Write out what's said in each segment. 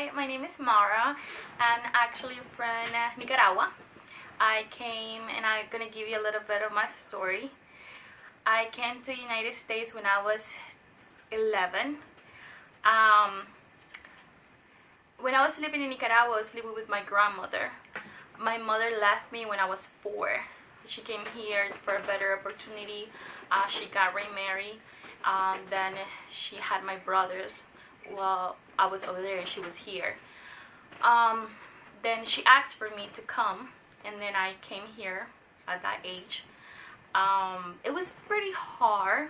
Hi, my name is Mara, and actually from Nicaragua. I came and I'm gonna give you a little bit of my story. I came to the United States when I was 11. Um, when I was living in Nicaragua, I was living with my grandmother. My mother left me when I was 4. She came here for a better opportunity. She got remarried. Then she had my brothers. Well, I was over there and she was here. Um, then she asked for me to come, and then I came here at that age. It was pretty hard.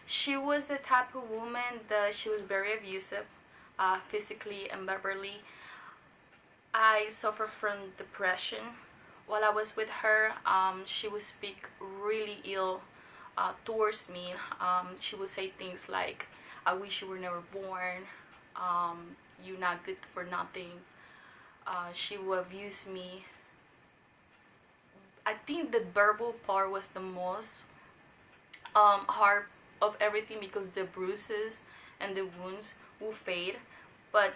She was the type of woman that she was very abusive, physically and verbally. I suffered from depression. While I was with her, she would speak really ill towards me. She would say things like, "I wish you were never born. You're not good for nothing." She would abuse me. I think the verbal part was the most hard of everything because the bruises and the wounds will fade, but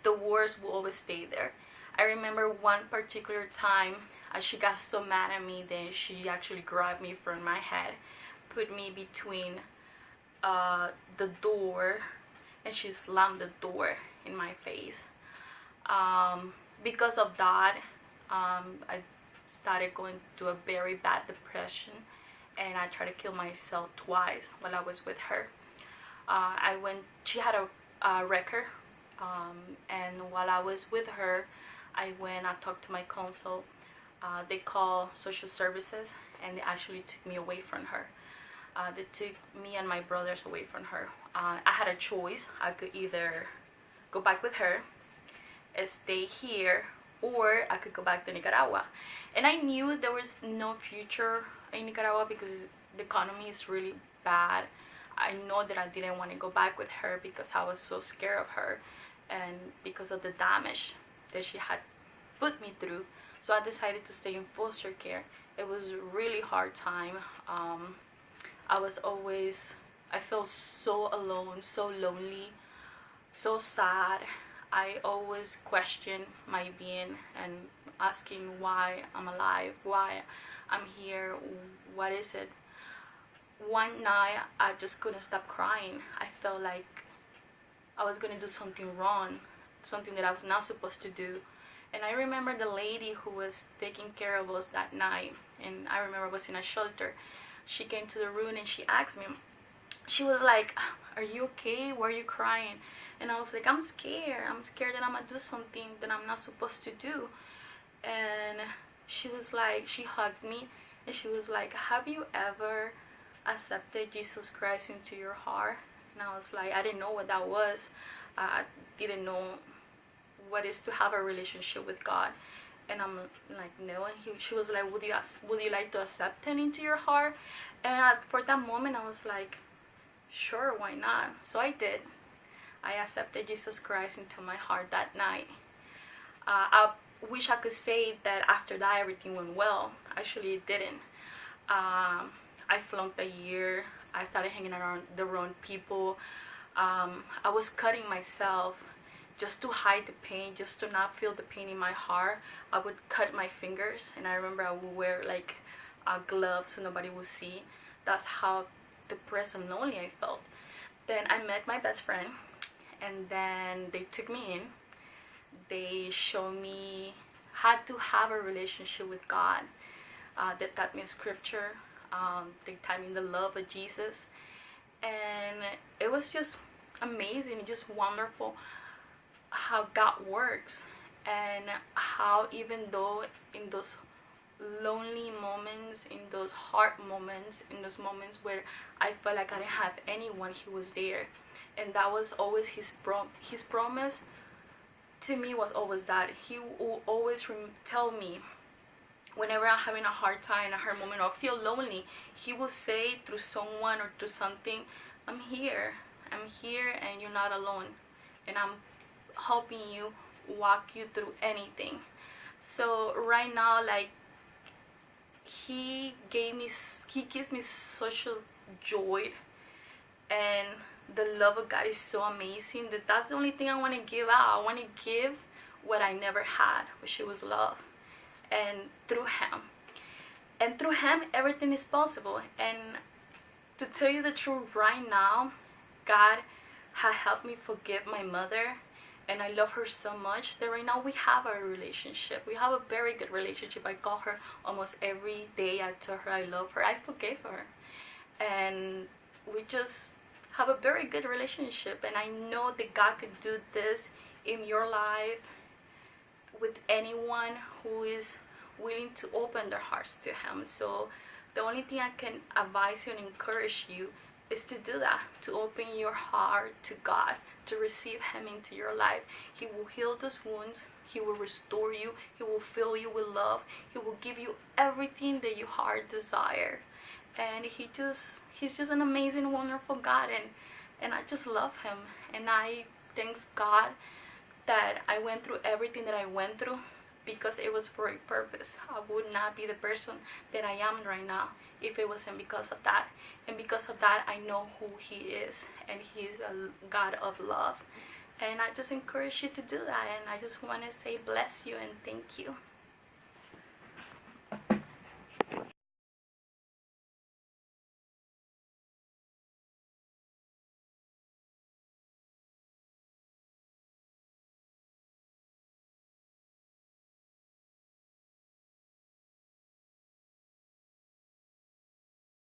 the words will always stay there. I remember one particular time she got so mad at me that she actually grabbed me from my head, put me between the door, and she slammed the door in my face. Because of that, I started going through a very bad depression, and I tried to kill myself twice while I was with her. She had a record, and while I was with her, I talked to my council. They call social services, and they actually took me away from her. They took me and my brothers away from her. I had a choice. I could either go back with her, stay here, or I could go back to Nicaragua. And I knew there was no future in Nicaragua because the economy is really bad. I know that I didn't want to go back with her because I was so scared of her and because of the damage that she had put me through. So I decided to stay in foster care. It was a really hard time. I felt so alone, so lonely, so sad. I always questioned my being and asking why I'm alive, why I'm here, what is it. One night I just couldn't stop crying. I felt like I was gonna do something wrong, something that I was not supposed to do. And I remember the lady who was taking care of us that night, and I remember I was in a shelter. She came to the room and she asked me, she was like, "Are you okay? Why are you crying?" And I was like, I'm scared that I'm gonna do something that I'm not supposed to do. And she was like, she hugged me and she was like, "Have you ever accepted Jesus Christ into your heart?" And I was like, I didn't know what that was. I didn't know what is to have a relationship with God. And I'm like, no. And she was like, would you like to accept him into your heart? And for that moment I was like, sure, why not? So I did. I accepted Jesus Christ into my heart that night. I wish I could say that after that everything went well. Actually, it didn't. I flunked a year. I started hanging around the wrong people. I was cutting myself just to hide the pain, just to not feel the pain in my heart. I would cut my fingers, and I remember I would wear like gloves so nobody would see. That's how depressed and lonely I felt. Then I met my best friend, and then they took me in. They showed me how to have a relationship with God. They taught me scripture. They taught me the love of Jesus, and it was just amazing, just wonderful how God works, and how even though in those lonely moments, in those hard moments, in those moments where I felt like I didn't have anyone, he was there. And that was always his promise to me, was always that he will always tell me whenever I'm having a hard time, a hard moment, or feel lonely, he will say through someone or through something, I'm here, and you're not alone, and I'm helping you walk you through anything. So right now, like, he gives me such a joy, and the love of God is so amazing that that's the only thing I want to give out. I want to give what I never had, which was love. And through Him. And through Him, everything is possible. And to tell you the truth, right now, God has helped me forgive my mother. And I love her so much that right now we have a relationship. We have a very good relationship. I call her almost every day. I tell her I love her. I forgave her. And we just have a very good relationship. And I know that God could do this in your life with anyone who is willing to open their hearts to Him. So the only thing I can advise you and encourage you is to do that, to open your heart to God, to receive Him into your life. He will heal those wounds. He will restore you. He will fill you with love. He will give you everything that your heart desires. And He's just an amazing, wonderful God. And I just love Him. And I thank God that I went through everything that I went through, because it was for a purpose. I would not be the person that I am right now if it wasn't because of that. And because of that, I know who He is, and He's a God of love. And I just encourage you to do that. And I just want to say bless you and thank you.